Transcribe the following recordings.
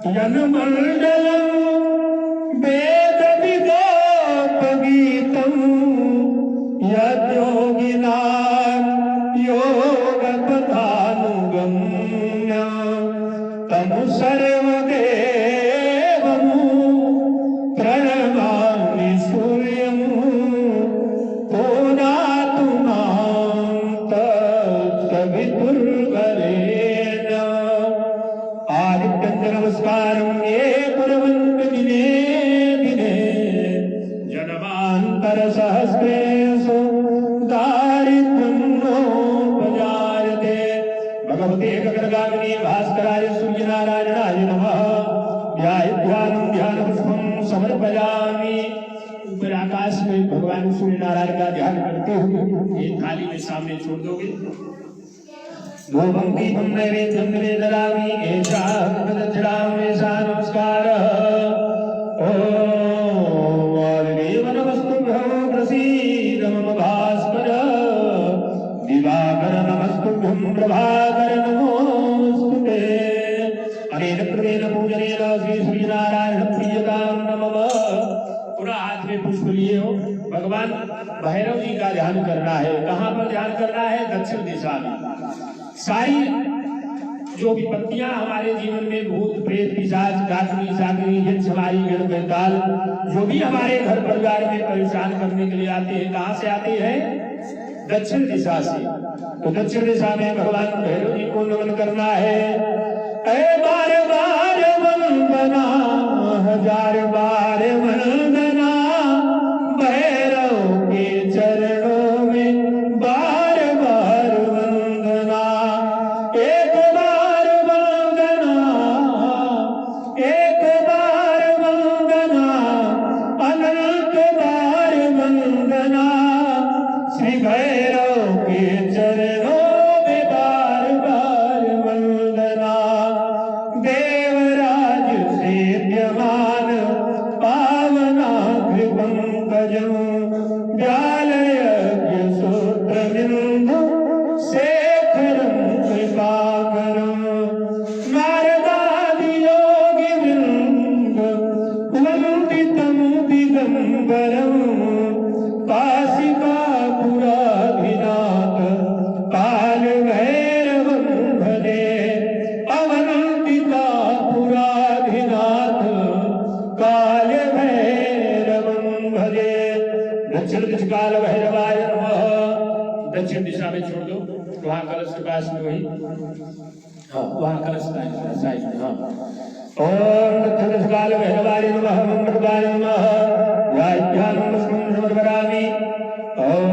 यन्मण्डलं वेदविदोपगीतं यद्योगिनां योगपथानुगम्यं तं सर्वदेवं प्रणमामि सूर्यं पुनातु मां तत्सवितुर्वरेण्यं। आदित्यं नमस्कारं ये कुर्वन्ति दिने दिने जन्मान्तर सहस्रेषु दारिद्र्यं नोपजायते। भगवते गगनगामिनी भास्कराय सूर्यनारायणाय नमः। ध्यानपुष्पं समर्पयामि। ऊपर आकाश में भगवान सूर्य नारायण का ध्यान करते हुए एक थाली में सामने छोड़ दोगे। धूपं दीपं नैवेद्यं निवेदयामि। एषा दक्षिणाम् एषा नमस्कारः। ॐ वायुदेव नमस्तुभ्यं प्रसीद मम भास्कर। दिवाकर नमस्तुभ्यं प्रभाकर नमोऽस्तुते। अनेन कृतेन पूजनेन श्री सूर्यनारायण प्रियतां नमः। पूरा हाथ में पुष्प लिए हो। भगवान भैरव जी का ध्यान करना है। कहाँ पर ध्यान करना है? दक्षिण दिशा में। सारी जो विपत्तियां हमारे जीवन में भूत प्रेत पिशाच डाकनी साकरी यक्ष हमारी गण बेताल जो भी हमारे घर परिवार में परेशान करने के लिए आते हैं, कहाँ से आते हैं? दक्षिण दिशा से। तो दक्षिण दिशा में भगवान भैरव जी को नमन करना है। ऐ बार बार वंदना, हजार बार वंदना, भैरव के चरणों में बार बार वंदना। एक बार वंदना, एक बार वंदना, अनंत बार वंदना, श्री भैरव के चरणों में बार बार वंदना। देवराज सेव्यमान पावनाग्र पंकजं व्यालयज्ञ सूत्रबिंदु शेखरं कृपाकरं। नारदादि योगी वृंद वंदितं दिगंबरं काशिकापुराधिनाथ कालभैरवं भजे। अवंतिकापुराधिनाथ कालभैरवं भजे। दक्षिण दिश काल भैरवाय नमः। दक्षिण दिशा में छोड़ दो। वहां कलश के पास में वही, हाँ वहां कलश साइड में। हाँ ओम दक्षिण दिश काल भैरवाय नमः। मंगलवाय नमः। ध्यानं समर्पयामि। ओम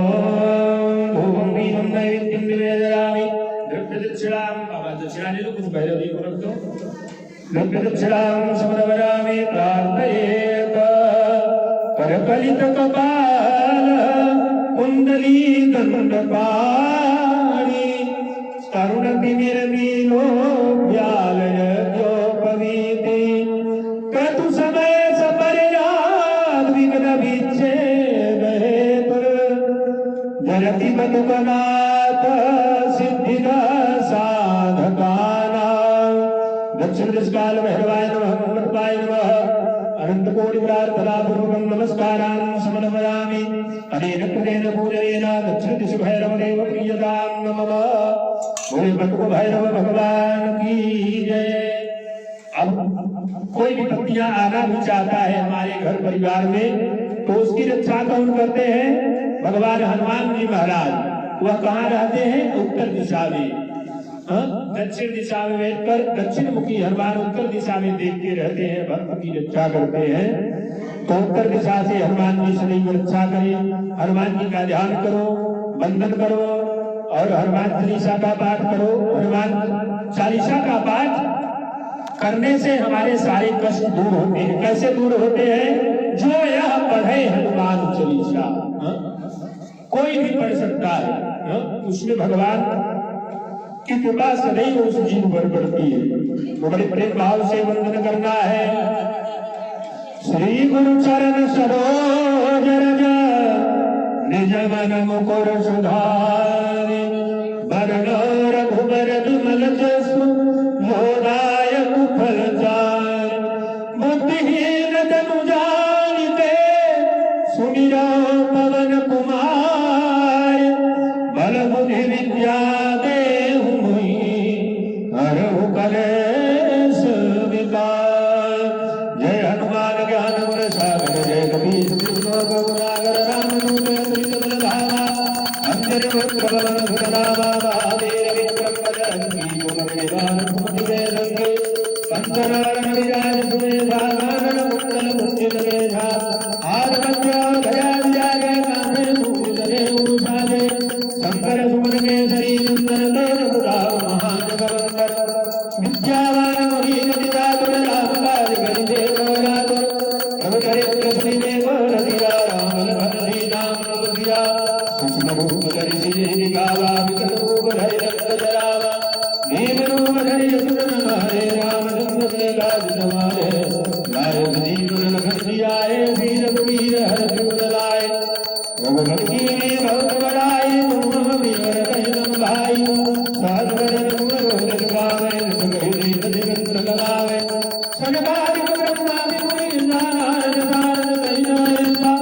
धूपं दीपं नैवेद्यं निवेदयामि। द्रव्य दक्षिणां बाबा दक्षिणा ले लो, कुछ भैरव जी को रख दो। द्रव्य दक्षिणां समर्पयामि। प्रार्थयेत करकलित कपाल कुंडली दंडपाणि तरुण तिमिरमीलो व्यालय जोपवीति क्रतु समय सपर्याद विघ्न विच्छेद हेतु जरति मधुकनाथ सिद्धिदा साधकानां। दक्षिण दिश काल भैरवाय नमः। मंगलवाय नमः। अनंत कोटि प्रार्थना पूर्वकं नमस्कारान् समर्पयामि। अनेन कृतेन पूजनेन दक्षिण दिश भैरव देव प्रियतां नमः। बोले भगवान भैरव भगवान की जय। अब कोई विपत्तियां आना भी चाहता है हमारे घर परिवार में, तो उसकी रक्षा कौन करते हैं? भगवान हनुमान जी महाराज। वह कहाँ रहते हैं? उत्तर दिशा में। दक्षिण दिशा में बैठकर दक्षिण मुखी हनुमान उत्तर दिशा में देखते रहते हैं, भक्त की रक्षा करते हैं। तो उत्तर दिशा से हनुमान जी सभी की रक्षा करें। हनुमान जी का ध्यान करो, वंदन करो और हनुमान चालीसा का पाठ करो। हनुमान चालीसा का पाठ करने से हमारे सारे कष्ट दूर होते हैं। कैसे दूर होते हैं? जो यह पढ़े हनुमान चालीसा, कोई भी पढ़ सकता है, उसमें भगवान की कृपा सदैव उस जीव पर बढ़ती है। तो बड़े प्रेम भाव से वंदन करना है। श्री गुरु चरण सरोज रज निज मन मुकुर सुधारि वरण रघुबर ललचसु लोदायक फल जान बुद्धिहीन तनु जानिते सुमिरो पवन कुमार बल बुद्धि विद्या देहु मुहि हरहु कलेश विकार। जय हनुमान ज्ञान गुण सागर जय कपीश तिलोक गुणागर रामदूत अतुलित बल धामा अंजनी पुत्र पवन सुत नामा महावीर विक्रम बजरंगी कुमति निवारण सुमति वेदंगी पंचनारायण विराज सुमेधा नारायण कुंडल कुंजित मेधा आद पंचा दया विराज कांधे मूल धरे उषादे शंकर सुमन केसरी नंदन तेज प्रताप महाजगवंदन विद्यावान मोहित पिता राम काज करिते राम प्रभु चरित्र सुनिते रसिया राम लखन सीताम बुधिया सूक्ष्म रूप धरि सिद्धि गावा विकट रूप धरि रक्त जरावा दीन रूप धरि असुर संहारे रामचंद्र के काज सवारे लाए जीवन लखन जियाए वीर रघुवीर हर्ष उर लाए रघुपति में बहुत बड़ाई तुम वीर कहिन भाई साध बदन तुम रोज गावे कहि दिगंत लगावे सनकादिक ब्रह्मा विमुनि नारद सारद कहिनायसा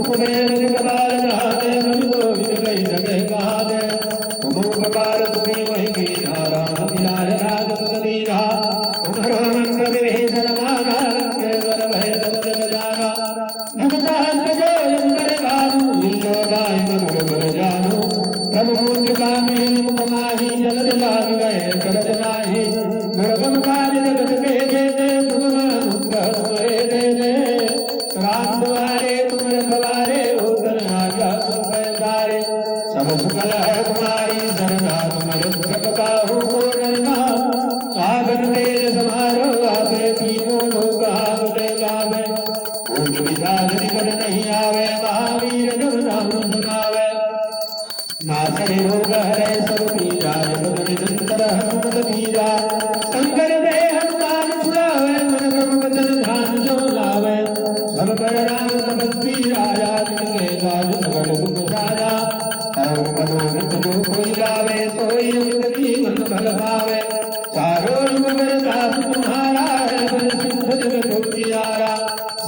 कुबेर कपाल नहाते कवि गोविंद कहि सके कहाते तुम उपकार तुम्ही वही कीन्हा राम मिलाय राजपद दीन्हा तुम्हरो मंत्र विभीषण माना रंगे वर भय सब जग जाना भगवान जो अंतर गानु लीलो गाय मधुर बर जानो प्रभु मुद्रिका में मुख माही जलद लाग गए करज नाही दुर्गम काज जगत के जेते तुम अनुग्रह तुम्हारे दे राम द्वारे तुम रखवारे होकर आजा तुम पैदारे सब सुकल है तुम्हारी शरणा तुम रक्षक बाहु को डरना सागन तेज समारो आगे तीनों लोग आगे गावे भूत विशाल निकट नहीं आवे महावीर जब नाम सुनावे नासरे रोग हरे सब पीरा जगत निरंतर हनुमत पीरा शंकर दे हनुमान छुड़ावे मन क्रम वचन ध्यान जो लावे सब पर राम तपस्वी राजा जिनके काज सगल दुख सारा और मनोरथ जो कोई लावे सोई अमृत मन भल पावे चारों युग करता तुम्हारा है बल सिद्ध जगत उजियारा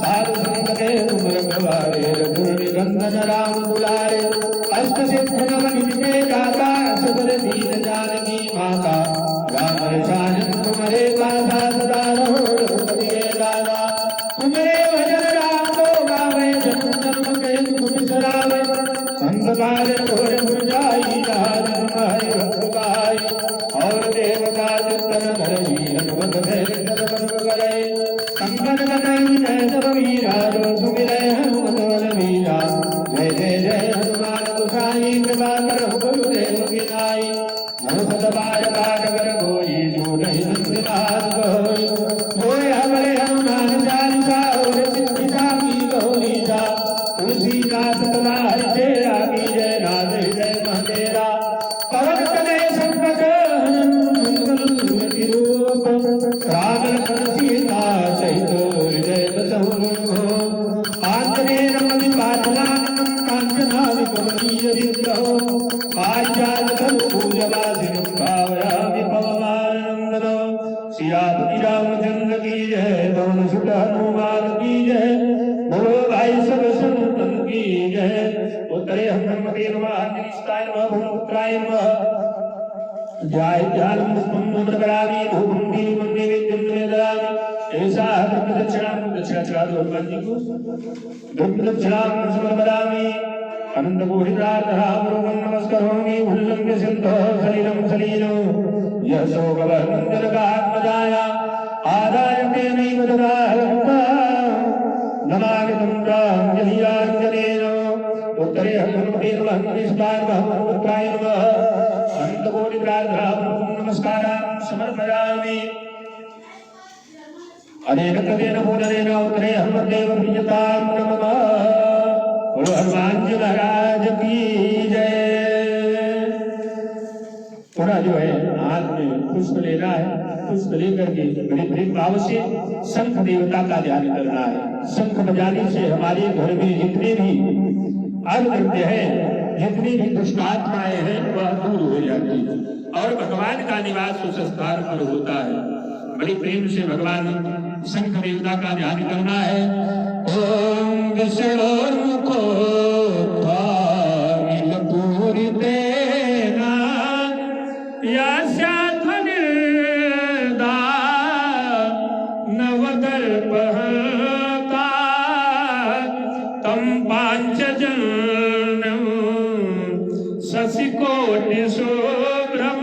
साधु संग के तुम रखवारे रघुर निबंधन राम दुलारे अष्ट सिद्ध नव निधि दाता सुबर दीन जानकी माता राम रसायन तुम्हारे पासा सदा रहो रघुपति के दादा तुम्हारे भजन राम को गावे जन्म जन्म के दुख बिसरावे संसार घोर मुरझाई जहाज तुम्हारी भक्त गाई और देवता चित्तन धरई हनुमत भेद बन गए संकट कटई विजय सब वीरा जो सुमिरै हनुमत बल वीरा जय जय जय हनुमान गोसाई कृपा करो गुरुदेव की नाई नमो सतबार काट कर कोई जो नहीं संसार कोई होय हमारे हनुमान चालीसा और सिद्धि की गौरीसा तुलसीदास तलार चेरा की जय नाथ जय महतेरा पवन तले संकट रूप राम लखन सीता सहित हृदय बसहु आंतरे रमणि पाटलानंदं कांचना विकमनीय विग्रहो पांचाल खलु पूजवासिनं भावयामि पवमानंदनो सियापति रामचंद्र की जय पवन सुत हनुमान की जय बोलो भाई सब संतन की जय। उत्तरे हनुमते नमः अग्निष्ठाय नमः भूमिपुत्राय नमः जय ध्यानं पुष्पं प्रकरामि धूपं दीपं नैवेद्यं निवेदयामि ऐसा दक्षिणां दक्षिणा चढ़ा दो हनुमान जी को दक्षिणां समर्पयामि अनंत कोटि प्रार्थनापूर्वकं नमस्करोमि उल्लंघ्य सिद्धो शरीरं सलीलो यः शोकवर्णनकात्मजाया आदाय तेनैव ददाहन्ता नमामि तं प्राञ्जलिराञ्जनेन। उत्तरे हनुमते नमः अग्निष्ठाय नमः भूमिपुत्राय नमः अनंत कोटि प्रार्थनापूर्वकं नमस्कारान् समर्पयामि। अनेकत्वेन पूजनेन उत्तरे हनुमदेव प्रीयतां नमः। बोलो हनुमान जी महाराज की जय। थोड़ा जो है हाथ में पुष्प लेना है, पुष्प लेकर के बड़े प्रेम भाव से शंख देवता का ध्यान करना है। शंख बजाने से हमारे घर में जितने भी अनृत्य है, जितनी भी दुष्ट आत्माएं हैं वह दूर हो जाती है। और भगवान का निवास उस स्थान पर होता है। बड़ी प्रेम से भगवान शंख देवता का ध्यान करना है। ओम विष्णुर्मुखो पूरितेना यास्याध्वनिर्दा नवदर्पहता तं पाञ्चजन्यं शशिकोटिशुभ्रं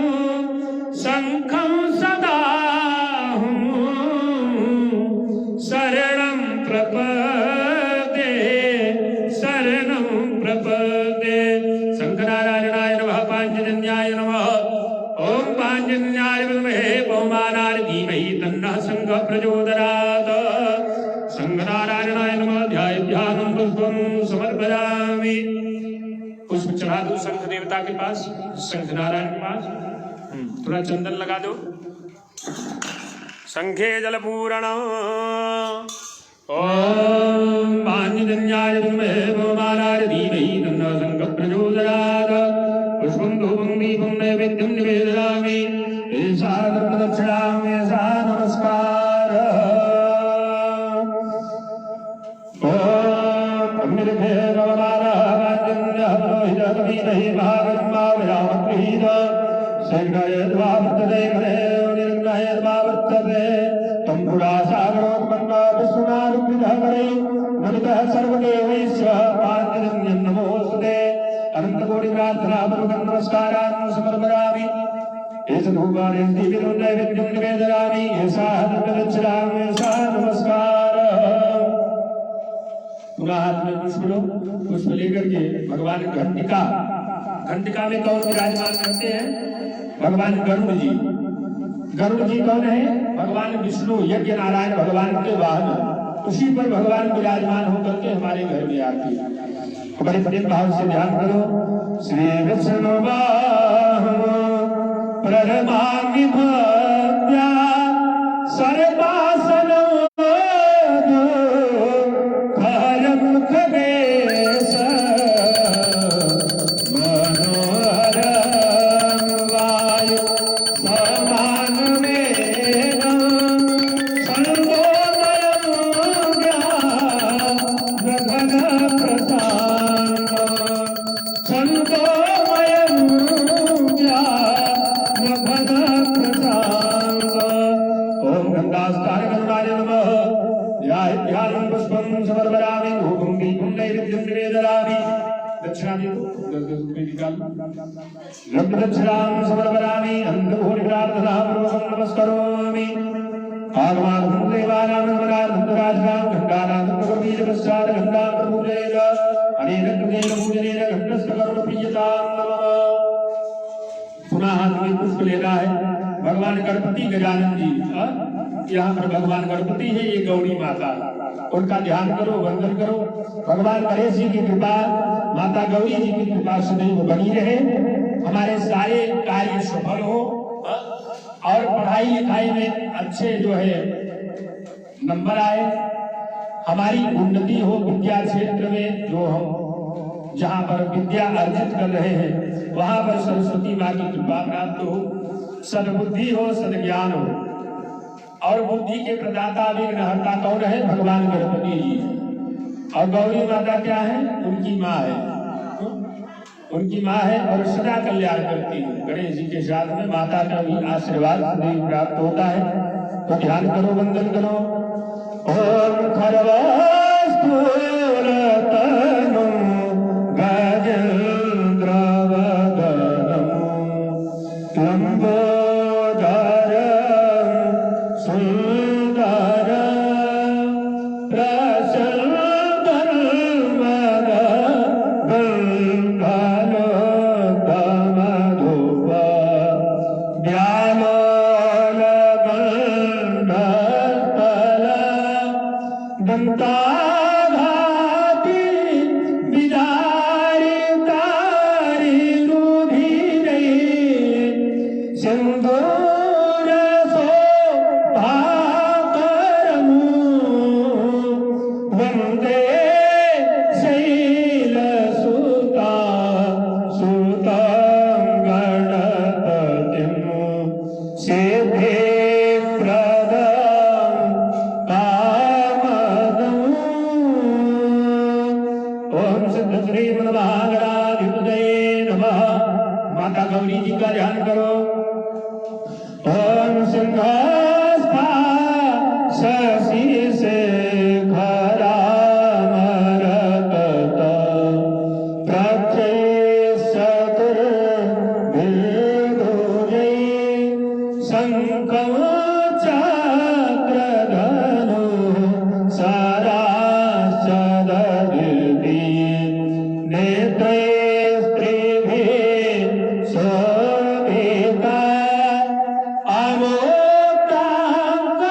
शंखं सदाहं शरणं प्रपदे शरणं प्रपदे। शंकराचार्याय नमः। पांचजन्याय नमः। ओम पांचजन्याय विद्महे पवमानाय धीमहि तन्नः शंखः प्रचोदयात्। शंकराचार्याय नमः। ध्यानं पुष्पं समर्पयामि। पुष्प चढ़ा दो शंख देवता के पास, शंख नारायण के पास। थोड़ा चंदन लगा दो। शंखे जल पूरण। ओम पांचजन्याय विद्महे पवमानाय धीमहि तन्नः शंखः प्रचोदयात्। पुष्पं धूपं दीपं नैवेद्यं निवेदयामि। एषा दक्षिणामि एषा नमस्कारः। ओम अग्निर्भे भगवानः पांचजन्यः पुरोहितः कवितः भागर्मा विरामगृहीत शैघ्रयद्वा वर्तते घरे निर्णयद्वा वर्तते तं पुरासागरोत्पन्ना विष्णुनानुग्रहः करे नमितः सर्वदेवैश्च पांचजन्यं नमोऽस्तुते। अनंतकोटि प्रार्थना पूर्वकं नमस्कारान् समर्पयामि। एष धूपारेण दीपितं नैवेद्यं निवेदयामि। एषा दक्षिणामि एषा नमस्कारः। पुनः हाथ में पुष्प लो। पुष्प लेकर के भगवान घंटिका, घंटिका में कौन विराजमान करते हैं? भगवान गरुड़ जी। गरुड़ जी कौन है? भगवान विष्णु यज्ञ नारायण भगवान के वाहन। उसी पर भगवान विराजमान होकर के हमारे घर में आते हैं। बड़े प्रेम भाव से ध्यान करो। श्री विष्णु प्रणमामि भक्त्या सर्वासनो दक्षिणां समर्पयामि। अंतकोटि प्रार्थना पूर्वकं नमस्करोमि। आगमार्थं देवानां नमनार्थं राजनां घण्टानां तत्त्वबीजपश्चात् घण्टां प्रपूजयेत्। अनेन कृतेन पूजनेन घण्टस्य करुणप्रियतां नमः। पुनः हाथ में पुष्प लेना है। भगवान गणपति गजानन जी, यहाँ पर भगवान गणपति है, ये गौरी माता, उनका ध्यान करो, वंदन करो। भगवान गणेश जी की कृपा, माता गौरी जी की कृपा सदैव बनी रहे। हमारे सारे कार्य सफल हो और पढ़ाई लिखाई में अच्छे जो है नंबर आए, हमारी उन्नति हो विद्या क्षेत्र में। जो हम जहाँ पर विद्या अर्जित कर रहे हैं वहां पर सरस्वती माँ की कृपा प्राप्त हो, सद्बुद्धि हो, सद्ज्ञान हो। और बुद्धि के प्रदाता विघ्नहर्ता कौन है? भगवान गणपति जी। और गौरी माता क्या है? उनकी माँ है, उनकी माँ है और सदा कल्याण करती है। गणेश जी के साथ में माता का भी आशीर्वाद प्राप्त होता है। तो ध्यान करो, वंदन करो। ओम खरवस्तूलतनुं गजेन्द्रवदनं लंबोदरं सुंदरं दंताघाती बिदारी तारी रुधिरे सिंदूर शोभाकरमु वंदे शैलसुता सुतं गणपतिं करो। ओम सिंहास्ता शशि से खरा मरकत प्रत्येशतुर भेदोजय शंखं चक्र धनु सरासदर्ति नेत्रे स्त्रीभिः शोभिता अमोक्तांग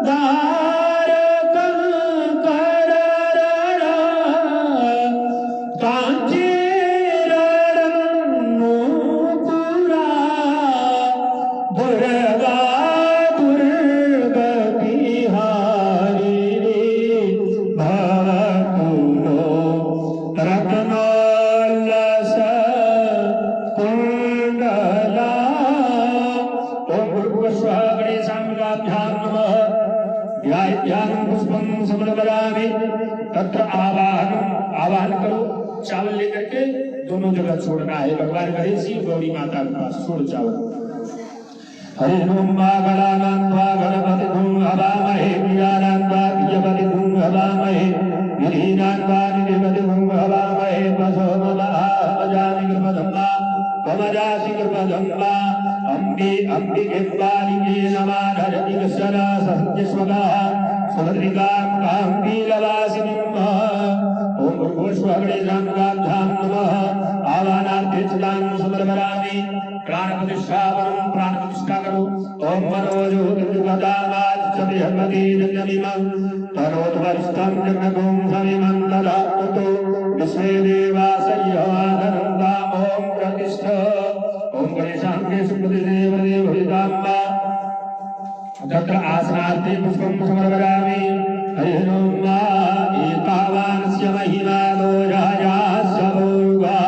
धारकं कररण कांचीरणं नूपुरा दुर्गा दुर्गतिहारिणी भवतु नो रत्नोल्लस कुण्डला। ओम भूर्भुवस्वः गणेशाम्बिकाभ्यां नमः। ध्यानं पुष्पं समर्पयामि। तत्र आवाहन करो। चावल लेकर के दोनों जगह छोड़ना है। भगवान गणेश जी गौरी माता के पास छोड़ चावल। हरि ओम गणानां त्वा गणपतिं हवामहे प्रियाणां त्वा प्रियपतिं हवामहे गिरीनां त्वा निधिपतिं हवामहे वसो ममाजानि कृपधम्मा वमजासि कृपधम्मा अम्बिके बालिके नमः धरति कश्चन सत्यस्वगः सुभद्रिकां काम्बीलवासिनीं ओम भूर्भुवस्वः गणेशाम्बिकाभ्यां नमः। आवाहनार्थे चितां समर्पयामि। प्राण प्रतिष्ठापनं प्राण प्रतिष्ठा करो। ओम मनोजोतिर्गदामाच्चविहर्मति जन्यमिमं तनोत्वरिष्ठं जन्मगुं समिमं ददातु विश्वे देवासय्याधनं ताम् ओम प्रतिष्ठ। ओम गणेशाम्बे सुप्रतिदेवदेवहिताम्बा तत्र आसनार्थे पुष्पं समर्पयामि। हरि ओम एतावानस्य महिमा दोषायास्य भोगा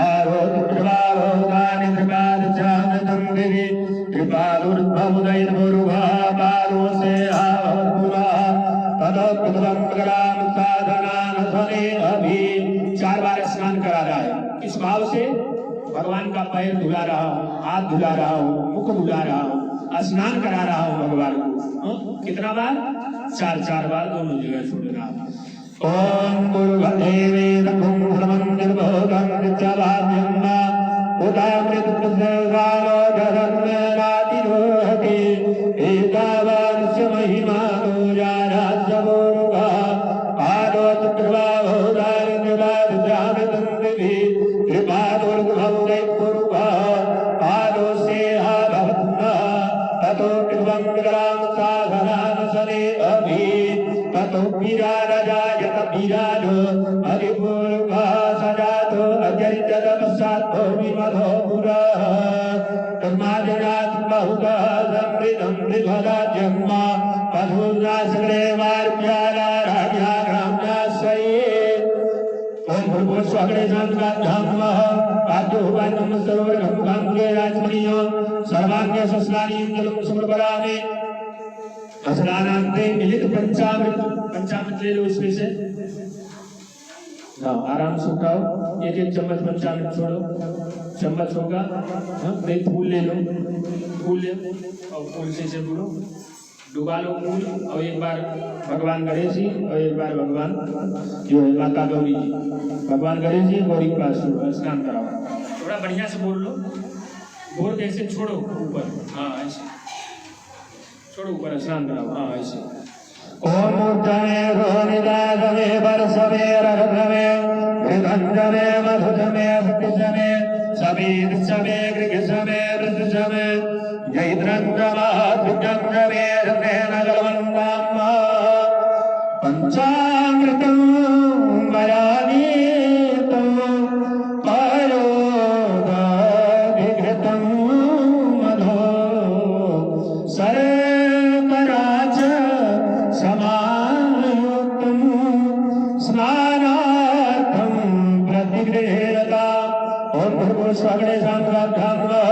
आरोग्यप्रभावोगानि कृपादचानतं देवी कृपादुर्भवुदैर्भुरुभा पादोसे भवत्पुरः तदोत्तमं कराम साधनानसने अभि। 4 बार स्नान करा रहा है। इस भाव से भगवान का पैर धुला रहा हूँ, हाथ धुला रहा हूँ, मुख धुला रहा हूँ, स्नान करा रहा हूँ भगवान को। कितना बार? 4 बार दोनों जगह छोड़ रहा हूँ। ओम गुरुदेवे रघुं श्रवं निर्भोगं नित्यभाव्यं उदामृत प्रसगालो धरन्नातिरोहति एतावानस्य महिमानो जारास्य भोरुगा आदोत प्रभावोदारिनिवादजामितं दिवि कृपादुर्गभवदैर्भुरुगा आदोसे हा भवत्नः ततो कृपं विकरां साधनानसने अभि ततो विराजयत विराजो हरिपूर्वा सजातो अजरितपश्चात् विमधो पुरः तन्माजनात् बहुधा समृद्धं मृगराज्यं पशूनाश्रे वार्प्याला राज्ञा ग्राम्याश्रये। ओम भूर्भुवस्वः गणेशाम्बिकाभ्यां नमः। आद्योहुवान्यं सरोवरं गाङ्गे राजमणीयो सर्वाङ्गे स्नानीं जलं समर्पयामि। स्नानान्ते मिलित पंचामृत ले लो इसमें से। आराम से उठाओ। एक चम्मच पंचामृत छोड़ो। चम्मच होगा। नहीं फूल ले लो। फूल ले और फूल से बुड़ो। डुबा लो फूल और एक बार भगवान गणेश जी और एक बार भगवान जो है माता गौरी जी। भगवान गणेश जी गौरी के पास स्नान कराओ। थोड़ा बढ़िया से बोल लो। बोल के ऐसे छोड़ो ऊपर। हाँ ऐसे छोड़ो ऊपर स्नान कराओ। हाँ ऐसे। ओम मूर्धने रोनिदासमे वर्षमे रघुमे गृगंधमे मधुजमे सतिजमे समीर्षमे गृगसमे वृद्धसमे जैद्रंगमाधुजंगमे रतेन गलवन्दाम पंचामृतं मयानीतं परोदाभिघृतं मधो सर्वराज समायुक्तं स्नानार्थं प्रतिगृह्यता। ओम भूर्भुवस्वः गणेशाम्बिकाभ्यां नमः।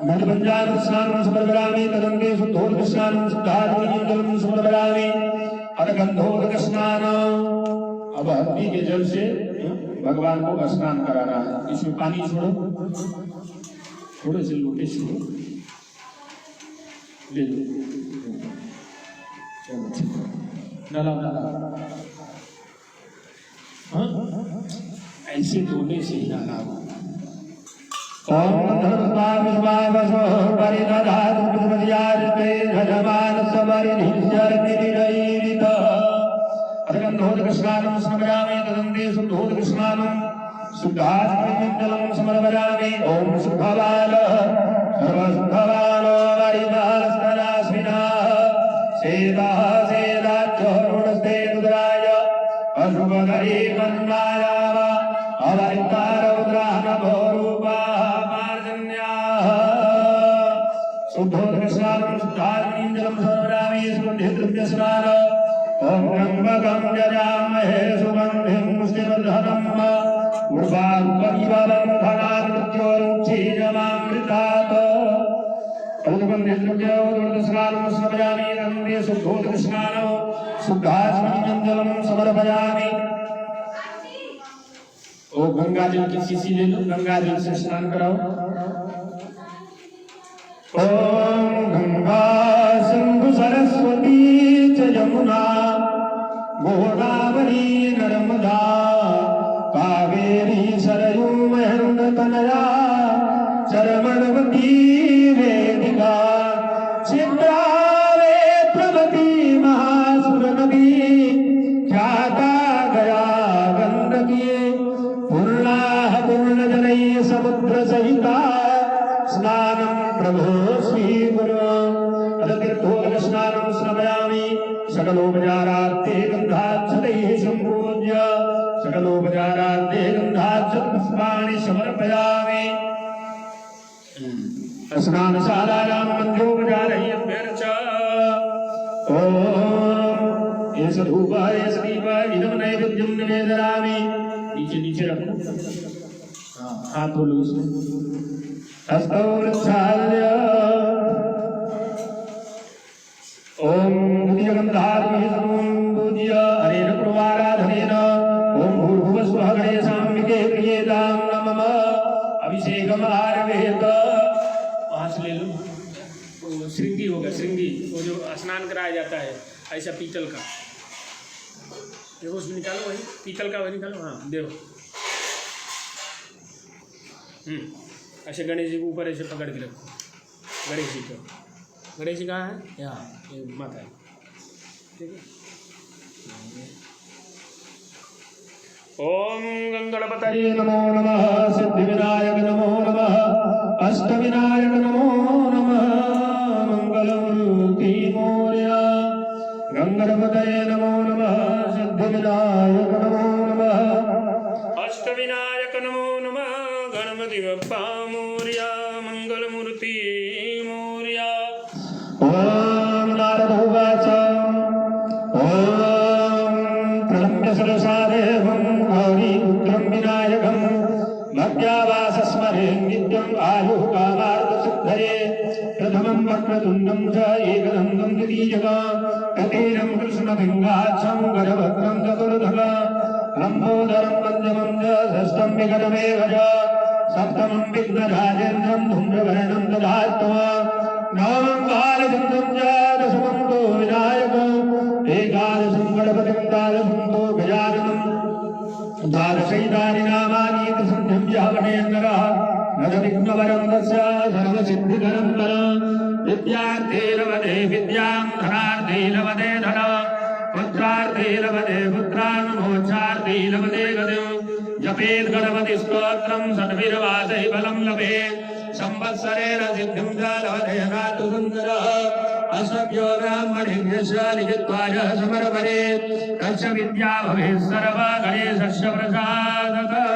मधुपञ्चामृत स्नानं समर्पयामि। तदन्ते शुद्धोदकस्नानं शुद्धात्मनीं जलं समर्पयामि। अथ गन्धोदक स्नानं। अब हल्दी के जल से भगवान को स्नान कराना है। इसमें पानी छोड़ो। थोड़े से लोटे से ले लो। नाला ऐसे लोटे से ही नाला। ओम धर्मा विश्वावसो परिदधातु पुष्पदियाजते धजमान समरिधिश्चरतिरिरैरित अधगन्धोदकस्नानं समर्पयामि तदन्ते शुद्धोदकस्नानं शुद्धात्मजलं समर्पयामि। ओम शुद्धबाल सर्वशुद्धबालो वरिदास्तनास्मिनः सेदः सेदाच्चोरुणस्ते रुद्राय अशुभकरी कन्नाय शुद्धोदकस्नानं शुद्धात्मजलं समर्पयामि सुगन्धिद्रव्यस्नानं ओम त्र्यंबकं यजामहे सुगन्धिं पुष्टिवर्धनम् उर्वारुकमिवं धनात् मृत्योर्मुक्षीयमामृतात् सुगन्धिद्रव्योदकस्नानं समर्पयामि नन्दे शुद्धोदकस्नानं शुद्धात्मजलं समर्पयामि। ओ गंगा जल की शीशी ले लो, गंगा जल से स्नान कराओ। ओम गंगा सिंधु सरस्वती च यमुना गोदावरी नर्मदा कावेरी सरयू महेन्द्रतनया चरमणवती वेदिका चित्रावेत्रवती महासुरनदी ख्याता गया गंडकी पूर्णाः पूर्णजनैः समुद्र सहिता स्नानं प्रभो स्वीकुरु। तीर्थोदकस्नानं समर्पयामि सकलोपचारार्थे गन्धाक्षतैः सम्पूज्य सकलोपचारार्थे गन्धाक्षतपुष्पाणि समर्पयामि। स्नानशालायां मध्योपचारैः अभ्यर्च ओम एष धूपः एष दीपः इदं नैवेद्यं निवेदयामि। नीचे नीचे रखो, हाथ धो लो इसमें। हस्तौ प्रक्षाल्य ओम पूज्य हरेण प्रवाराधनेन ओम भूर्भुवस्वः गणेशाम्बिके प्रियेतां नमः। अभिषेकम् आरभेत। वहाँ से ले लो। वो श्रृंगी होगा, श्रृंगी वो जो स्नान कराया जाता है ऐसा पीतल का, देखो उसमें निकालो, वही पीतल का वही निकालो। हाँ देखो, ऐसे गणेश जी को ऊपर ऐसे पकड़ के रखो। गणेश जी को, गणेश जी कहाँ है? यहाँ, ये माता है, ठीक है। ओम गंगणपतये नमो नमः, सिद्धिविनायक नमो नमः, अष्टविनायक नमो नमः, मंगलमूर्ति मोरया। गंगणपतये नमो नमः, सिद्धिविनायक नमो नमः, अष्टविनायक नमो नमः, गणपति बप्पा मोरया, मंगलमूर्ति मोरया। ओम नारद उवाच ओम प्रणम्य सरसा देवं गौरीपुत्रं विनायकं भक्त्यावास स्मरे नित्यं आयुः कामार्थसिद्धये। प्रथमं वक्रतुण्डं च एकदन्तं द्वितीयकं तृतीयं कृष्णपिङ्गाक्षं गजवक्त्रं चतुर्धकं लम्बोदरं पञ्चमं च षष्ठं विकटमेव च सप्तमं विघ्नराजेन्द्रं धूम्रवर्णं दधात्तमः नवमं बालचन्द्रं च दशमं तु विनायकम् एकादशं गणपतिं द्वादशं तु गजाननं द्वादशैतानि नामानि त्रिसन्ध्यं यः पठेन्नरः नरविघ्नवरं तस्य सर्वसिद्धिकरं वरं। विद्यार्थे लभते विद्यां धनार्थे लभते धनं पुत्रार्थे लभते पुत्रान् मोक्षार्थे लभते गतिं। जपेत् गणपतिस्तोत्रं षड्भिर्वासैः फलं लभेत् संवत्सरेण सिद्धिं च लभते नातु सुन्दरः। असभ्यो ब्राह्मणेभ्यश्च लिखित्वा च समर्पयेत् तस्य विद्या भवेत् सर्वा गणेशस्य प्रसादतः।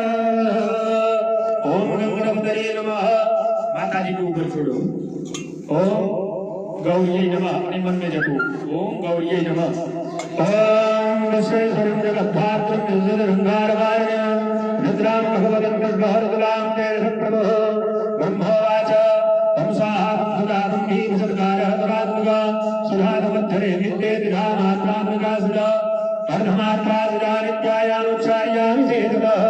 ओम गणपतये नमः। माता जी को ऊपर छोड़ो। ओम गौरी नमः, अपने मन में जपो ओम गौरी नमः। ओम विश्वेश्वरं जगद्धात्रं निर्जरंगारवाण्यं रुद्रां भगवतं कृष्णहरतुलां जयप्रभो। ब्रह्मोवाच हंसाहं सुधातं भीमसर्कारः तवात्मका सुधातमद्धरे नित्ये विधामात्रात्मका सुधा अर्धमात्रा सुधा नित्यायानुच्छायामि चेतः।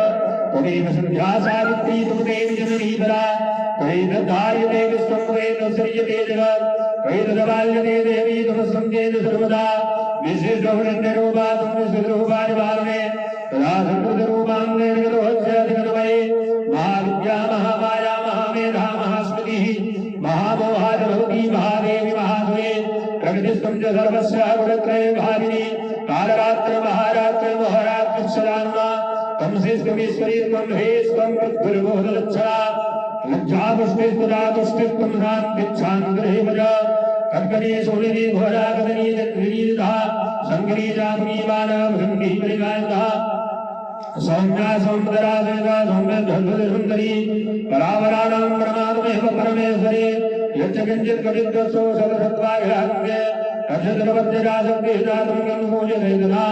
त्वमेव सन्ध्या सावित्री त्वमेव जननी परा वैदधार्यते विश्वं वैदश्रियते जगत् वैदधवाल्यते देवी तमस्संकेत सर्वदा विशिष्टवृन्निरूपातं विशिष्टरूपानिवारणे तदा सर्वरूपाङ्गे निर्गतोऽस्याधिगतमये महाविद्या महामाया महामेधा महास्मृतिः महामोहाय भवती महादेवी महाद्वये प्रकृतिस्थं च सर्वस्य गुणत्रये भाविनी कालरात्र महारात्र महारात्र सदानुना तम श्रीस्कमीश्वरी त्वं हेस्त्वं पृथ्वीर्बोधलक्षणा लज्जापुष्टिस्तदा तुष्टिस्त्वं शान्तिच्छान्द्रहेमज कर्करी सोलिनी घोरा कदनी जत्रिनी धा शङ्करी जातुनी मानव शङ्की परिगायिता सौम्या सौन्दरा सैदा सौम्य धन्वदसुन्दरी परावराणां परमात्मेव परमेश्वरी यच्च किञ्चित् कटित्वसो सदसत्त्वाघ्राङ्गे तक्षत्रवद्यरासक्तिदातुं पूजयेदना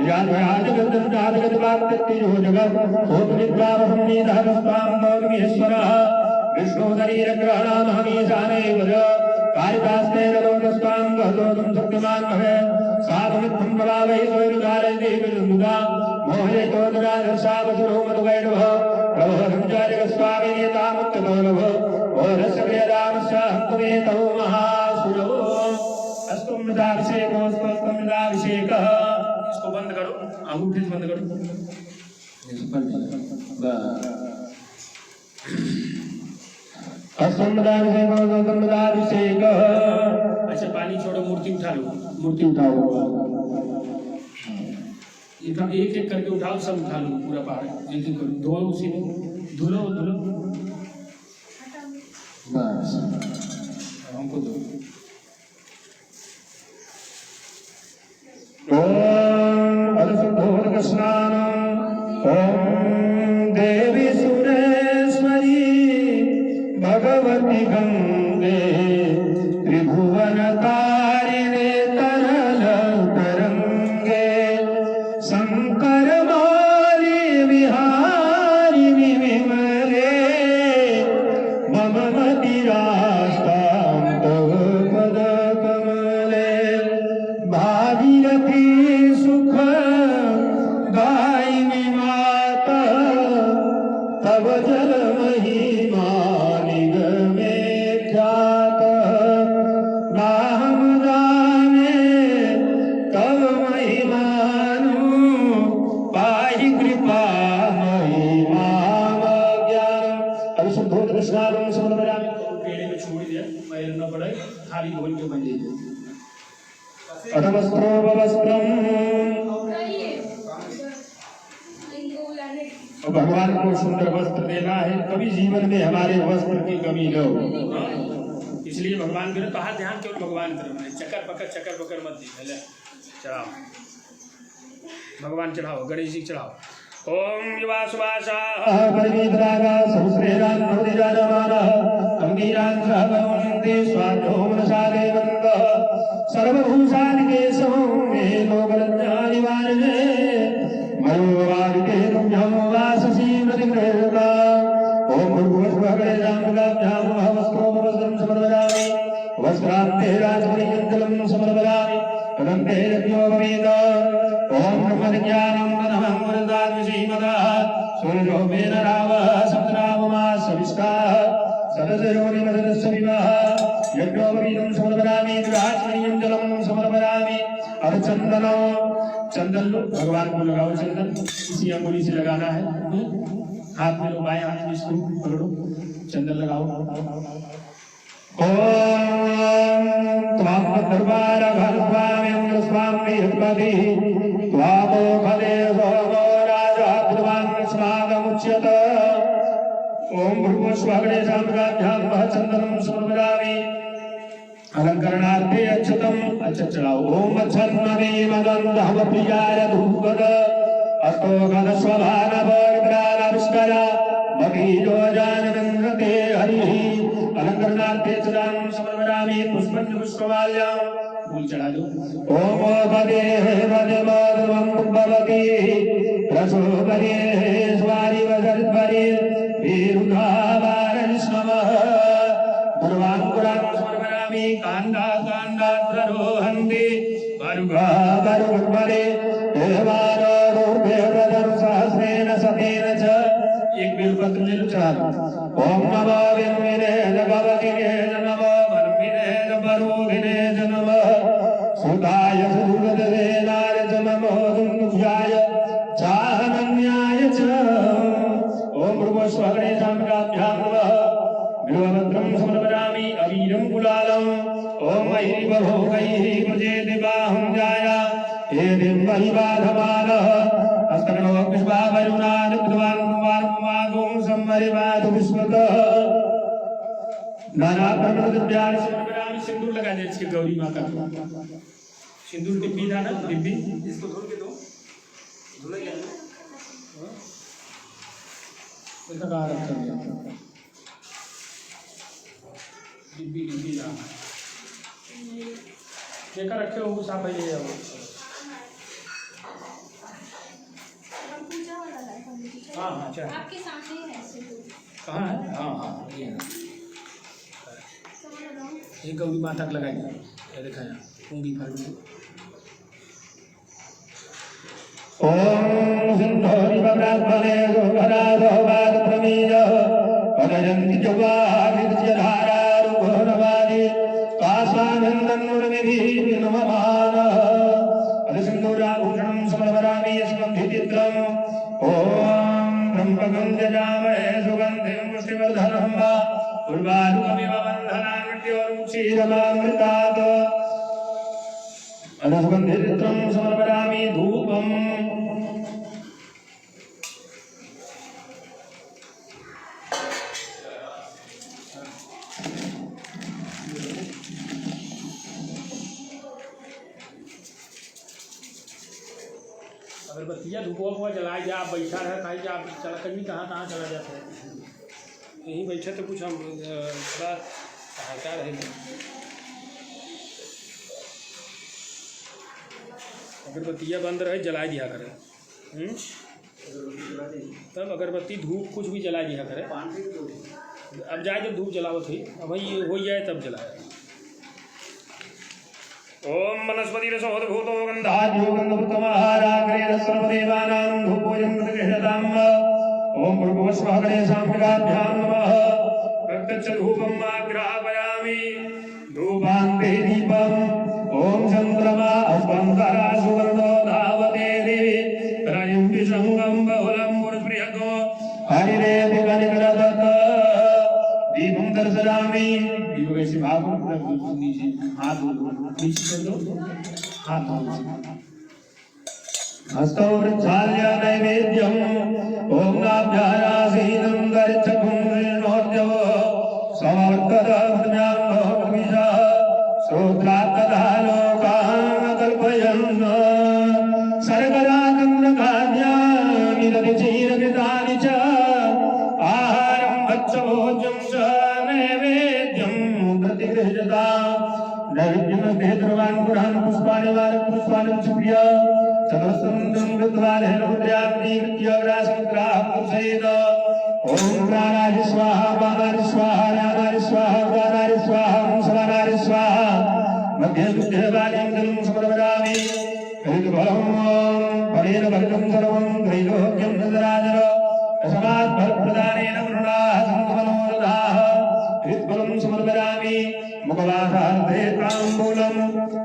याद्वयाजगद्दन्ताजगद्वाप्त्यतिजो जगत् सोपनिद्रावसंनीतः महेश्वरः विष्णुशरीरग्रहणामहमीशानेव कारितास्ते नरोदस्तां गहतोदं सत्यमान् भवे साधुमित्थं प्रभावैः स्वैरुदारयति विरुन्दा मोहयतोदराधर्षावसुरो मधुवैणवः प्रभः सञ्चारिकस्वामिनीतामुत्तमोनभः ओरस्य प्रियरामस्य हन्तमेतौ महासुरवो अस्तुमृताभिषेकोऽस्तुमृताभिषेकः। इसको बंद करो, अंगूठे से बंद करो। अस्तुमृताभिषेकोऽस्तुमृताभिषेकः। अच्छा पानी छोड़ो, मूर्ति उठा लो, मूर्ति उठाओ। एक एक करके उठाओ, सब उठा लो पूरा पहाड़ एक एक करो, धो उसी में धुलो धुलो बस हमको दो। ओम अदसुद्धोदकस्नानम् ओम देवी सुरेश्वरी भगवती गंगे त्रिभुवनतारिणे तरल तरंगे शंकर माली विहारिणि विमले मम मतिरास्तां तव पद कमले भागीरथी सुख गायिनी माता तव जल महिमा निगमे ख्यात नाहं जाने तव महिमानु पाहि कृपा महिमाज्ञान। अभी शुद्धोदकस्नानं समर्पयामि। पेड़े में छोड़ दिया, मैल न पड़े, खाली घोल के बन जाइए। अधवस्त्रोपवस्त्रम् भगवान को सुंदर वस्त्र देना है, कभी जीवन में हमारे वस्त्र की कमी न हो, इसलिए भगवान के तो हाथ ध्यान केवल भगवान तरफ है, चक्कर पकड़ मत दीजिए। चढ़ाओ भगवान, चढ़ाओ गणेश जी चढ़ाओ। ओम युवासुवासाः परिवीतरागा सहस्रेणां भवति जायमानः अंगीरां सह भवन्ति स्वाध्यो मनसा देवन्तः सर्वभूषादिकेशवं मे लोकलज्जानिवारिणे मयोवादिते तुभ्यं वाससि प्रतिगृह्णा। ओम भूर्भुवस्वहगणेशां वस्त्रोपवस्त्रं समर्पयामि। वस्त्रान्ते राजमणिजलं समर्पयामि। तदन्ते यज्ञोपवीत। ओम ब्रह्मज्ञानं नमः वरदाद्विषीमतः सूर्योमेन रावः सप्तनाममा सविष्टाः सदसरोनिमदस्य विवाह यज्ञोपवीतं समर्पयामि। राजमणिजं जलं समर्पयामि। अब चंदनो चंदन लो, भगवान को लगाओ चंदन, इसी अंगुली से लगाना है, हाथ में लो, बाएं हाथ में इसको पकड़ो, चंदन लगाओ। ओम त्वां दरबार भगवान स्वामी हृदपति त्वामो फले सोमो राजा भगवान समागमुच्यत। ओम भूर्भुवस्वहगणेशां राज्ञां चंदनं समर्पयामि। अलंकरणार्थे अक्षतम् अच्छा चढ़ाओ। ओम छन्नवे मदन्दः प्रियाय धूपद अस्तोकद स्वभानवग्रानविष्करा मधीजो जानविन्द्रते हरिः। अलंकरणार्थे चदां समर्पयामि। पुष्पञ्च पुष्पमाल्यां फूल चढ़ा दो। ओम पदेः पदमोदमं भवति रसोपदेः स्वारि वसर्परि वीरुधावारनिष्मः। दुर्वाङ्कुरां समर्पयामि। कान्दा कान्दाद्रोहन्ति वर्गा वर्गमरे देवानो रूपेण सहस्रेण सतेन च एक बेलपत्र ले लो चढ़ा दो। ओम नमो विद्महे भगवते नमो ब्रह्मणे वरुणे नमः सुताय सुदुर्गदेनाय नमो दुर्गाय चाहनन्याय च। ओम भृगुस्वगणे साम्राभ्यां नमः बिल्वभद्रं समर्पयामि अवीरं कुलालं। ओम ऐरिवभोगैः प्रजेति बाहुं जाया हे दिव्यैवाधमानः हस्तकरो विश्वावरुणान् विद्वान् कुमारकुमागुं सम्मरिवाधु विश्वतः नाना ब्रह्मदिव्यानि समर्पयामि। सिंदूर लगा दे इसके गौरी माता को। सिंदूर डिब्बी था ना, डिब्बी इसको धुल के दो। धुले क्या लगा रखा है डिब्बी डिब्बी ला देखा रखे हो साफ है ये हाँ हाँ चल आपके सामने ही है कहाँ है हाँ हाँ ये गौरी माता को लगाई ये देखा यहाँ पूंगी भर में। ओम सिंधोरि भद्रात्मने सुभराधोवाद प्रमीय पदयन्ति जवाहिर्जधारा रुघोरवादि कासानन्दन्नुर्विधि नममानः अदसिन्दूराभूषणं समर्पयामि यस्मद्धिचित्रम्। ओम ब्रह्मगन्धजामहे सुगन्धिं पुष्टिवर्धनं वा उर्वारुकमिव बन्धनान्मृत्योर्मुक्षीरमामृतात् अदसुगन्धिचित्रं समर्पयामि धूपम्। अगरबत्तियाँ धूप वूप जलाए जा बैठा रहे कहीं जा चला कहीं कहाँ चला जाता है यहीं बैठे तो कुछ हम थोड़ा सहायता रहेगी। अगरबत्तियाँ बंद रहे जला दिया करें तब अगरबत्ती धूप कुछ भी जला दिया करें। अब जाए जब धूप जलावत हुई अब भाई हो जाए तब जलाए। ओम वनस्पतिरसोद्भूतो गन्धाद्योगन्धवृतमहाराग्रेण सर्वदेवानां धूपोऽयं प्रतिगृह्यताम्। ओम भृगुस्वगणे साम्राभ्यां नमः प्रत्यक्षधूपम् आग्रापयामि धूपान्ते दीपम्। ओम चन्द्रमा अस्वन्तरा सुवर्णो धावते देवी रयं विसङ्गं बहुलं पुरुषप्रियको हरिरेति कनिकरदत्त दीपं दर्शयामि। दीप कैसे भाव नीचे हाथ नीचे कर दो हाथ हस्तो वृक्षाल्य नैवेद्यम्। ओम नाभ्यारासीनं दर्शकुंड्रेणोर्जव समवर्तदभ्यां भविषः श्रोत्रात्तदा लोकान् कल्पयन् सर्गराकन्द्रखाद्यानि दधिचीरकृतानि च आहारं भक्षभोज्यं च नैवेद्यं प्रतिगृह्यताम्। नैवेद्यमध्ये द्रवान् पुरान् पुष्पाणि वारपुष्पाणि सुप्रिय चतुस्सन्दं कृत्वान् रुद्राग्निकृत्य ग्रासमुद्राः ओम प्राणाय स्वाहा पानाय स्वाहा ज्ञानाय स्वाहा उदानाय स्वाहा समानाय स्वाहा मध्ये बुद्धे बालीं जलं समर्पयामि। हरिद्फलं फलेन भरितं सर्वं त्रैलोक्यं सदराजर तस्मात् फलप्रदानेन वरुणाः सन्तु मनोरथाः। हरिद्फलं समर्पयामि मुखवासार्थे ताम्बूलं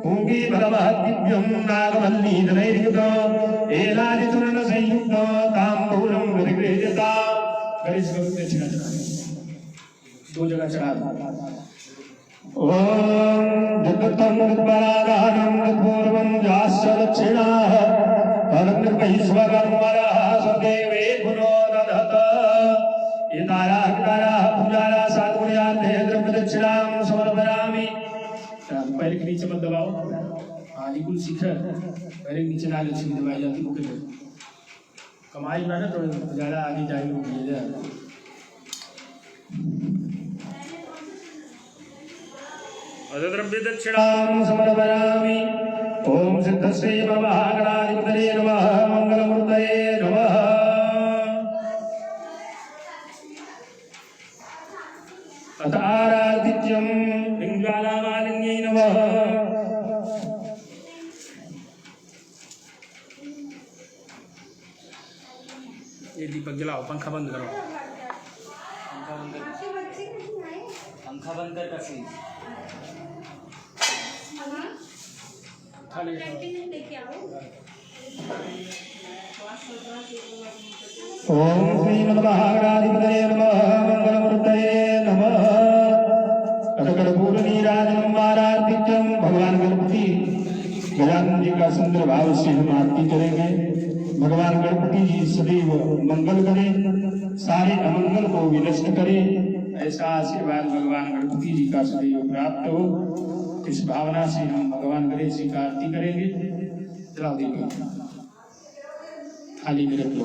पूगीफलमहद्दिव्यं नागवल्लीदलैर्युतं एलादिचूर्णसंयुक्तं ताम्बूलं प्रतिगृह्यताम्। दो जगह चढ़ा दो। ओम जगतं विद्वरागानं पूर्वं जास्य दक्षिणाः परमृपैश्वरमरः सदेवे गुणो दधत। एतायाः पूजायाः साधुर्यार्थे द्रव्यदक्षिणां समर्पयामि। पैर के नीचे मत दबाओ हाँ बिल्कुल शिखर पैर के नीचे ना लक्ष्मी दबाई जाती है कमाई में ना तो ज़्यादा आगे जाएंगे। अद्रव्य दक्षिणां समर्पयामि। ओम सिद्धश्री महागणाधिपतये नमः मंगलमूर्तये नमः। अथ आराधित्यं लिङ्गालामालिन्यै नमः। ये दीपक जलाओ पंखा बंद करो। पंखा बंद कर कैसे ओम श्रीमन्महागणाधिपतये नमः मंगलमूर्तये नमः कर्पूरनीराजनम् आराधितम् भगवान गणपति गजानन जी का सुंदर भाव से हम आरती करेंगे। भगवान गणपति जी सदैव मंगल करें, सारे अमंगल को विनष्ट करें, ऐसा आशीर्वाद भगवान गणपति जी का सदैव प्राप्त हो। इस भावना से हम भगवान गणेश जी का आरती करेंगे। चलाओ दीपक थाली में रख लो।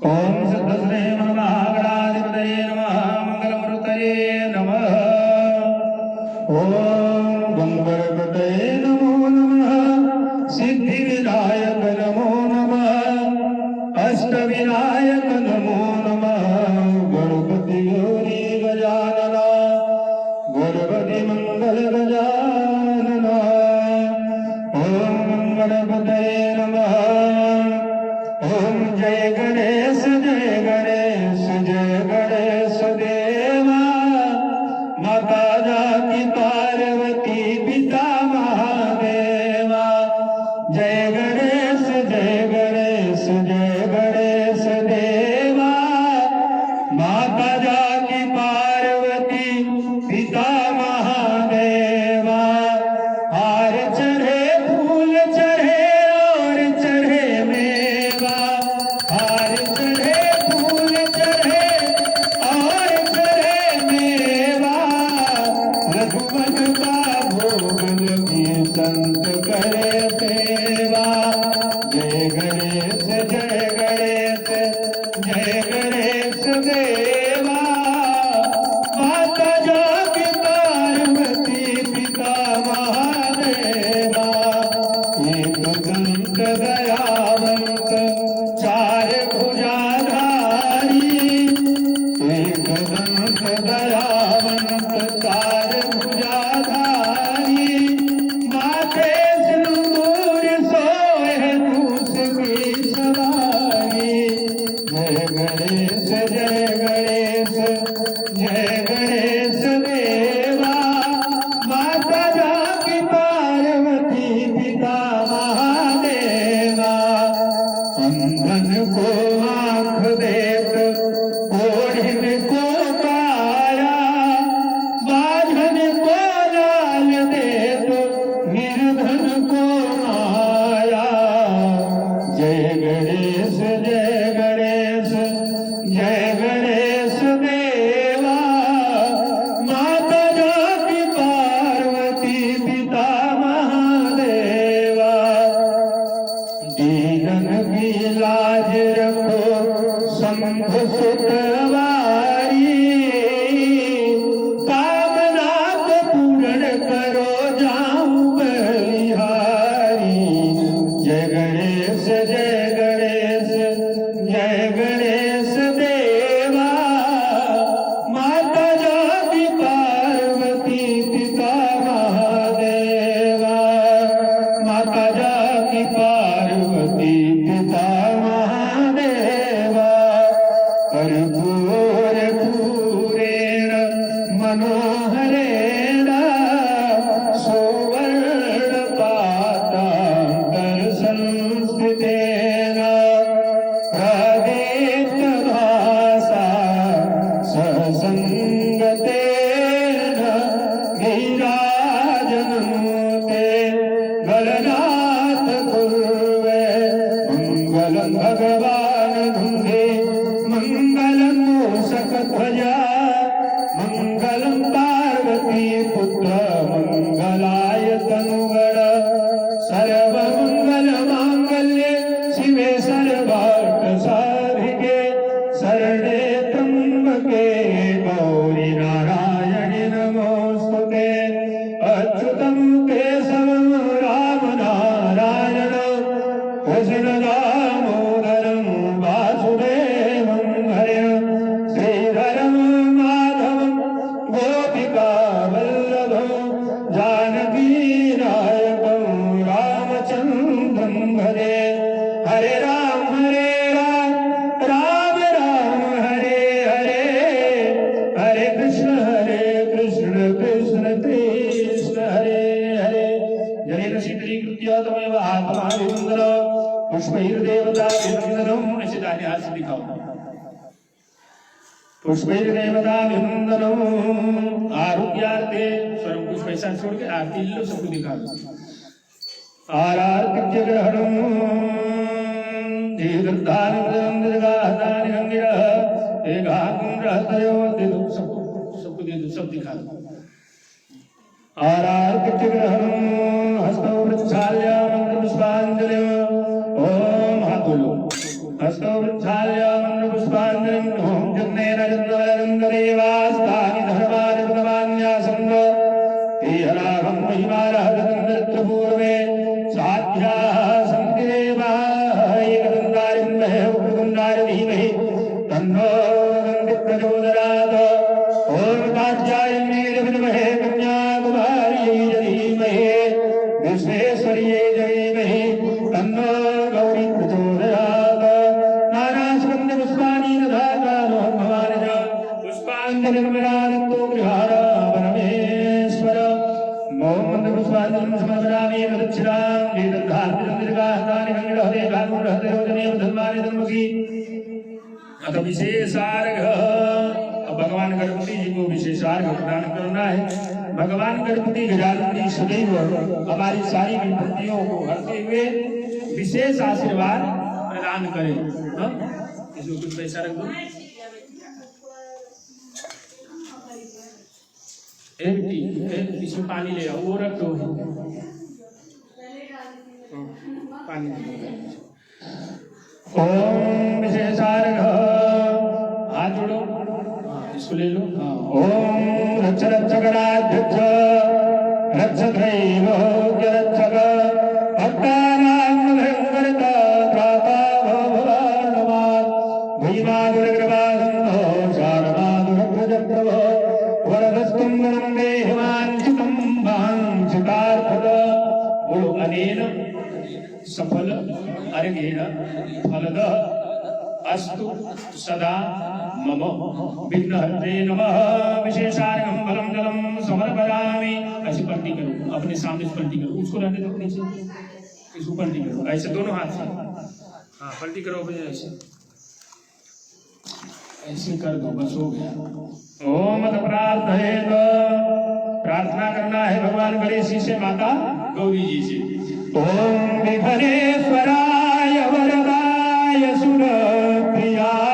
ओम सिद्धस्ते महागणाधिपतये नमः मंगलमूर्तये नमः। ओम गंगणपतये नमो नमः। सिद्धिविनायक नमो नमः। अष्टविनायक नमो नमः। गणपति गौरी गजानना गणपति मंगल गजानना। ओम गणपतये नमः। ओम जय गणेश जय गणेश जय गणेश देवा। माता जाकी पार्वती पिता महादेवा। जय गणेश जय गणेश जय गणेश देवा। माता जाकी पार्वती पिता महादेवा। हार चढ़े फूल चढ़े और चढ़े मेवा। हार चढ़े फूल चढ़े और चढ़े मेवा। रघुवन का भोग लगी संत करे सेवा। जय गणेश जय गणेश जय गणेश देवा। माता जाकी पार्वती पिता महादेवा। एक दंत दयावंत चार भुजाधारी। एक दंत दयावंत चार भुजाधारी। माथे सिंदूर सोए मूस की सवारी। जय गणेश जय गणेश जय गणेश देवा। माता जाकी पार्वती पिता महादेवा। अंधन को आँख देत ओढ़िन को काया। बाझन को लाल देत निर्धन को माया। जय गणेश जय गणेश जय गणेश देवा। माता जाकी पार्वती पिता महादेवा। दीनन की लाज रखो शंभ सुतवारी। कामना को पूर्ण करो जाऊं बलिहारी। जय गणेश जय गणेश जय गणेश देवा। माता जाकी पार्वती पिता महादेवा। माता जाकी पार्वती पिता महादेवा। कर्पूर पूरेण मनोहरेण सुवर्ण पातांतर संस्थितेन। प्रदीप्त भासा ससंगतेन। नीराजनन्ते गलनाथ कुर्वे। मंगलम भगवान धुंधे मंगलम मूषकध्वजा। मंगलम पार्वती पुत्र मंगलाय तनुगण। सर्वमंगल मांगल्ये शिवे सर्वार्थ साधिके। शरणे त्र्यंबके गौरी नारायणि नमोस्तुते। अच्युतं केशवं राम नारायणं कृष्ण दामोदरं वासुदेवं हरिं। श्रीधरं माधवं गोपिका वल्लभं। जानकी नायकं रामचन्द्रं भजे। हरे राम से दिखाओ। पुष्पैर देवता विवंदनो आरोग्यार्थे स्वयं कुछ पैसा छोड़ के आरती लो, सबको दिखा दो। आरार्तिक्य ग्रहणम दीर्घानुग्रहम दीर्घाहतानि गंगिरः एकाकुंड्रहतयो दे दो, सबको दे दो, सब दिखा दो। आरार्तिक्य ग्रहणम हस्तौ वृक्षाल्य मंत्रपुष्पांजलिः ओम हाथ बोलो हस्तौ वृक्षाल्य मंत्रपुष्पांजलिः ओम जन्नेन जन्मवरन्ददेवास्तानि धर्मानि भगवान्यासन्द एहरागं महिमानः तदन्तरपूर्वे साध्याः सन्ति देवाः एकदन्तारिन्महे उपगन्धारि धीमहि तन्नो दन्ति प्रचोदयात् ओम कात्यायन्यै विद्महे कन्याकुमार्यै धीमहि विश्वेश्वर्यै धीमहि तन्नो गौरी प्रचोदयात् नानास्कन्द पुष्पाणि दधातानो भवानि च पुष्पाञ्जलिर्विराजन्तो गृहाण परमेश्वर ओम पुष्पाञ्जलिं समर्पयामि प्रदक्षिणां दीर्घार्तिं दीर्घाहतानि गङ्गिरः एकाकुंड्रहते रोचने धर्मानि धर्मकी अथ विशेषार्घ। अब भगवान गणपति जी को विशेषार्घ प्रदान करना है। भगवान गणपति गजानन सदैव हमारी सारी विपत्तियों को हरते हुए विशेष आशीर्वाद प्रदान करें। इसमें कुछ पैसा रख दो। इसमें पानी ले आओ, वो रख दो पानी। ओम विशेषार्घ, हाथ जोड़ो, इसको ले लो। ओम रक्ष रक्षकराध्यक्ष रक्षत्रैलोक्य रक्षक भक्तानां भयंकरता त्राता भवानवान् भीमादुरग्रवासन्धो शारदादुरग्रजप्रभो वरदस्तुं वरं देहि वाञ्छितं वाञ्छितार्थद। बोलो अनेन सफल अर्घेण फलद अस्तु सदा मम विघ्नहर्त्रे नमः। विशेषार्घं फलं जलं समर्पयामि। ऐसे पलटी करो, अपने सामने से पलटी करो, उसको रहने दो नीचे, इसको पलटी करो ऐसे दोनों हाथ से। हाँ पलटी करो अपने ऐसे, ऐसे कर दो, बस हो गया। ओम प्रार्थयेत, प्रार्थना करना है भगवान गणेश जी से, माता गौरी जी से। ओम विघ्नेश्वराय वरदाय सुरप्रियाय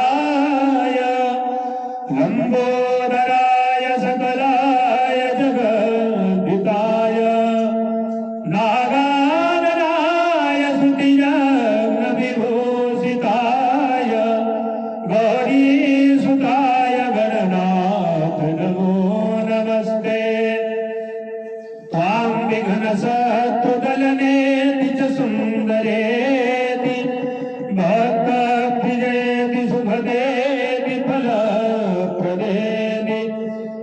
लंबोदराय सकलाय जगद्धिताय नागाननाय स्तुतिजनविभूषिताय गौरीसुताय गणनाथ नमो नमस्ते। त्वां विघ्नशत्रुदलनेति च सुन्दरेति भक्तप्रियेति शुभदेति फलप्रदेति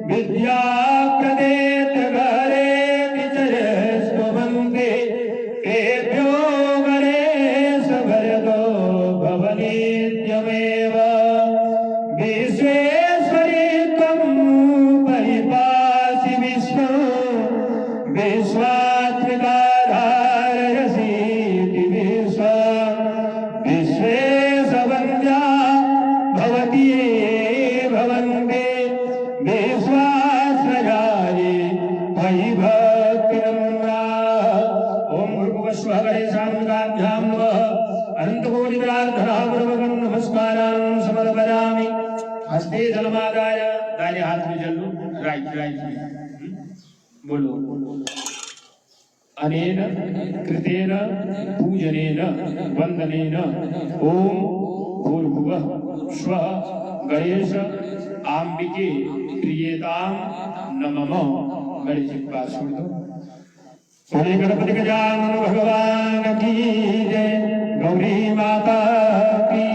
विद्याप्रदेति घरेति च यस्तुवन्ति तेभ्यो गणेश वरदो भवनीत्यमेव। विश्वेश्वरी त्वं परिपासि विश्वं विश्वात्मिकाधारयसीति विश्वं विश्वेशवन्द्या भवती भवन्ति विश्वाश्रयाये त्वयि भक्तिनम्रा। ओम भूर्भुवस्वः गणेशानुगाभ्यां नमः। अनन्तकोटिविराजधरापूर्वकं नमस्कारान् समर्पयामि। हस्ते जलमादाय, दाहिने हाथ में जल लो, राइट राइट बोलो। अनेन कृतेन पूजनेन वंदनेन ओम भूर्भुवः स्वः गणेश आम्बिके प्रियेतां नमः। गणेश जी पास छोड़ दो। बोले गणपति गजानन भगवान की जय, गौरी माता की।